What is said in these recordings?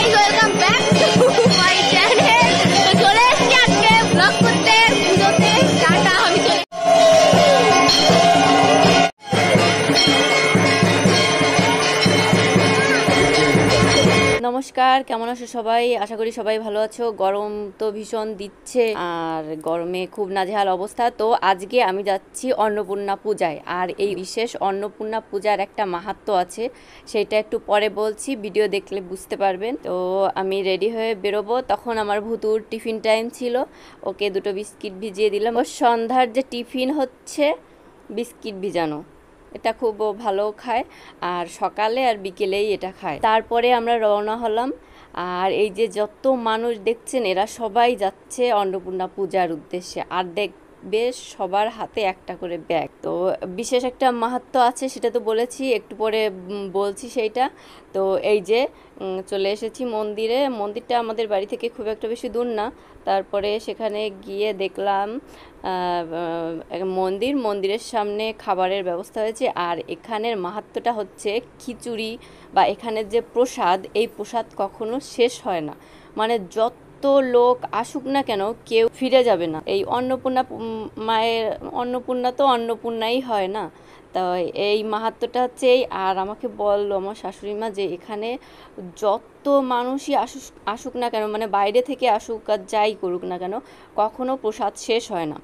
Guys, welcome back to my channel. তো চলে এসেছি আজকে ব্লগ করতে, পুজোতে। টাটা, আমি চলে। নমস্কার, কেমন আছো সবাই? আশা করি সবাই ভালো আছো। গরম তো ভীষণ দিচ্ছে আর গরমে খুব নাজেহাল অবস্থা। তো আজকে আমি যাচ্ছি অন্নপূর্ণা পূজায়। আর এই বিশেষ অন্নপূর্ণা পূজার একটা মাহাত্ম্য আছে, সেটা একটু পরে বলছি, ভিডিও দেখলে বুঝতে পারবেন। তো আমি রেডি হয়ে বেরোবো। তখন আমার ভুতুর টিফিন টাইম ছিল, ওকে দুটো বিস্কিট ভিজিয়ে দিলাম। ওর সন্ধ্যার যে টিফিন হচ্ছে বিস্কিট ভিজানো, এটা খুব ভালো খায়। আর সকালে আর বিকেলেই এটা খায়। তারপরে আমরা রওনা হলাম। আর এই যে যত মানুষ দেখছেন, এরা সবাই যাচ্ছে অন্নপূর্ণা পূজার উদ্দেশ্যে। আর বেশ সবার হাতে একটা করে ব্যাগ। তো বিশেষ একটা মাহাত্ম্য আছে, সেটা তো বলেছি, একটু পরে বলছি সেইটা। তো এই যে চলে এসেছি মন্দিরে। মন্দিরটা আমাদের বাড়ি থেকে খুব একটা বেশি দূর না। তারপরে সেখানে গিয়ে দেখলাম মন্দিরের সামনে খাবারের ব্যবস্থা হয়েছে। আর এখানের মাহাত্ম্যটা হচ্ছে খিচুড়ি বা এখানের যে প্রসাদ, এই প্রসাদ কখনো শেষ হয় না। মানে যত লোক আসুক না কেন, কেউ ফিরে যাবে না। এই অন্নপূর্ণা মায়ের অন্নপূর্ণা তো অন্নপূর্ণাই হয় না। তো এই মাহাত্ম্যটা হচ্ছে এই। আর আমাকে বললো আমার শাশুড়ি মা যে এখানে যত মানুষই আসুক না কেন, মানে বাইরে থেকে আসুক আর যাই করুক না কেন, কখনো প্রসাদ শেষ হয় না।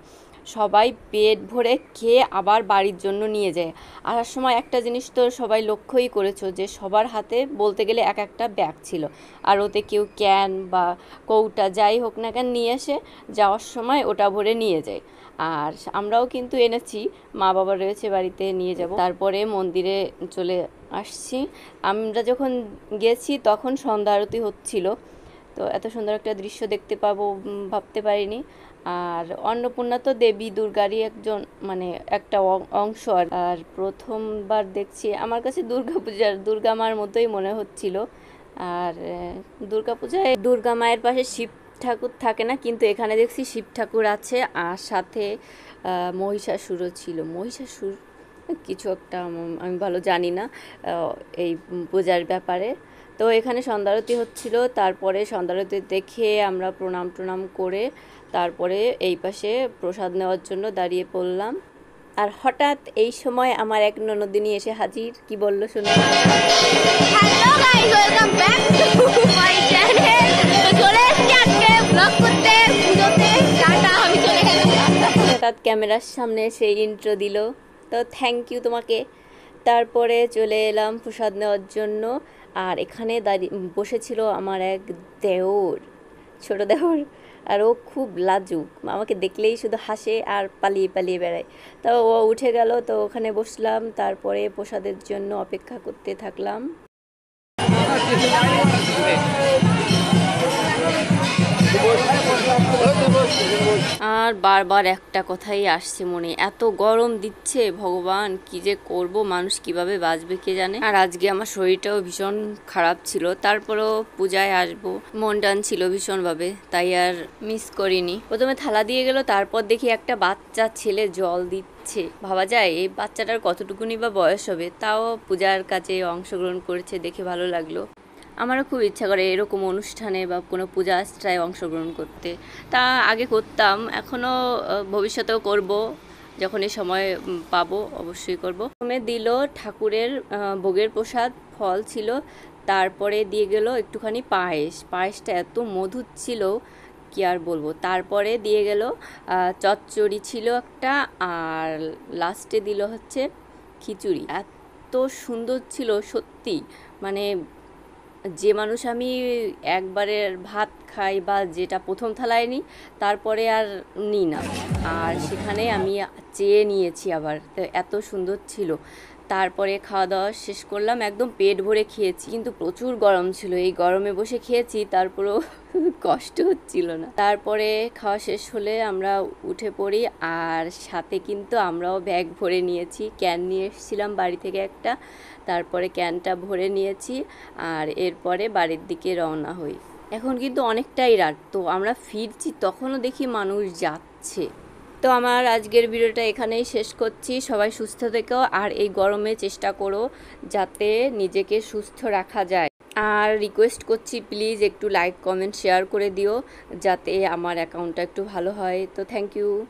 সবাই পেট ভরে খেয়ে আবার বাড়ির জন্য নিয়ে যায়। আসার সময় একটা জিনিস তো সবাই লক্ষ্যই করেছো, যে সবার হাতে বলতে গেলে এক একটা ব্যাগ ছিল। আর ওতে কেউ ক্যান বা কৌটা যাই হোক না কেন নিয়ে এসে যাওয়ার সময় ওটা ভরে নিয়ে যায়। আর আমরাও কিন্তু এনেছি, মা বাবা রয়েছে বাড়িতে, নিয়ে যাব। তারপরে মন্দিরে চলে আসছি। আমরা যখন গেছি তখন সন্ধ্যা আরতি হচ্ছিল। তো এত সুন্দর একটা দৃশ্য দেখতে পাবো ভাবতে পারিনি। আর অন্নপূর্ণা তো দেবী দুর্গারই একজন, মানে একটা অংশ। আর প্রথমবার দেখছি, আমার কাছে দুর্গা মার মতোই মনে হচ্ছিল। আর দুর্গা পূজায় দুর্গা মায়ের পাশে শিব ঠাকুর থাকে না, কিন্তু এখানে দেখছি শিব ঠাকুর আছে। আর সাথে মহিষাসুরও ছিল। মহিষাসুর কিছু একটা, আমি ভালো জানি না এই পূজার ব্যাপারে। তো এখানে সন্ধ্যারতি হচ্ছিল। তারপরে সন্ধ্যারতি দেখে আমরা প্রণাম করে তারপরে এই পাশে প্রসাদ নেওয়ার জন্য দাঁড়িয়ে পড়লাম। আর হঠাৎ এই সময় আমার এক ননদিনী এসে হাজির। কি বললো শুনো। Hello guys, welcome back to my channel. তো চলে এসেছি আজকে ব্লগ করতে, পুজোতে। টাটা, আমি চলে গেলাম। হঠাৎ ক্যামেরার সামনে এসে ইন্ট্রো দিল, তো থ্যাংক ইউ তোমাকে। তারপরে চলে এলাম প্রসাদ নেওয়ার জন্য। আর এখানে বসেছিল আমার এক দেওর, ছোট দেওর। আর ও খুব লাজুক, আমাকে দেখলেই শুধু হাসে আর পালিয়ে বেড়ায়। তো ও উঠে গেল, তো ওখানে বসলাম। তারপরে প্রসাদের জন্য অপেক্ষা করতে থাকলাম। আর বারবার একটা কথাই আসছে মনে, এত গরম দিচ্ছে, ভগবান কি যে করব, মানুষ কিভাবে বাঁচবে কে জানে। আর আজকে আমার শরীরটাও ভীষণ খারাপ ছিল, তারপরেও পূজায় আসবো মন টান ছিল ভীষণভাবে, তাই আর মিস করিনি। প্রথমে থালা দিয়ে গেল, তারপর দেখি একটা বাচ্চা ছেলে জল দিচ্ছে। ভাবা যায় এই বাচ্চাটার কতটুকুনি বা বয়স হবে, তাও পূজার কাজে অংশগ্রহণ করেছে, দেখে ভালো লাগলো। আমারও খুব ইচ্ছা করে এরকম অনুষ্ঠানে বা কোনো পূজা আশ্রায় অংশগ্রহণ করতে। তা আগে করতাম, এখনও ভবিষ্যতেও করব, যখন এই সময় পাবো অবশ্যই করব। প্রথমে দিল ঠাকুরের ভোগের প্রসাদ, ফল ছিল। তারপরে দিয়ে গেল একটুখানি পায়েসটা এত মধুর ছিল কি আর বলবো। তারপরে দিয়ে গেল চচ্চড়ি ছিল একটা, আর লাস্টে দিল হচ্ছে খিচুড়ি। এত সুন্দর ছিল সত্যি, মানে যে মানুষ আমি একবারের ভাত খাই বা যেটা প্রথম থালায় নিই, তারপরে আর নিই না। আর সেখানে আমি চেয়ে নিয়েছি আবার, তো এত সুন্দর ছিল। তারপরে খাওয়া দাওয়া শেষ করলাম, একদম পেট ভরে খেয়েছি, কিন্তু প্রচুর গরম ছিল। এই গরমে বসে খেয়েছি, তারপরেও কষ্ট হচ্ছিল না। তারপরে খাওয়া শেষ হলে আমরা উঠে পড়ি। আর সাথে কিন্তু আমরাও ব্যাগ ভরে নিয়েছি, ক্যান নিয়ে এসেছিলাম বাড়ি থেকে একটা, তারপরে ক্যানটা ভরে নিয়েছি। আর এরপরে বাড়ির দিকে রওনা হই। এখন কিন্তু অনেকটাই রাত, তো আমরা ফিরছি, তখনও দেখি মানুষ যাচ্ছে। তো আমার আজকের ভিডিওটা এখানেই শেষ করছি। সবাই সুস্থ থেকো, আর এই গরমে চেষ্টা করো যাতে নিজেকে সুস্থ রাখা যায়। আর রিকোয়েস্ট করছি প্লিজ একটু লাইক কমেন্ট শেয়ার করে দিও, যাতে আমার অ্যাকাউন্টটা একটু ভালো হয়। তো থ্যাংক ইউ।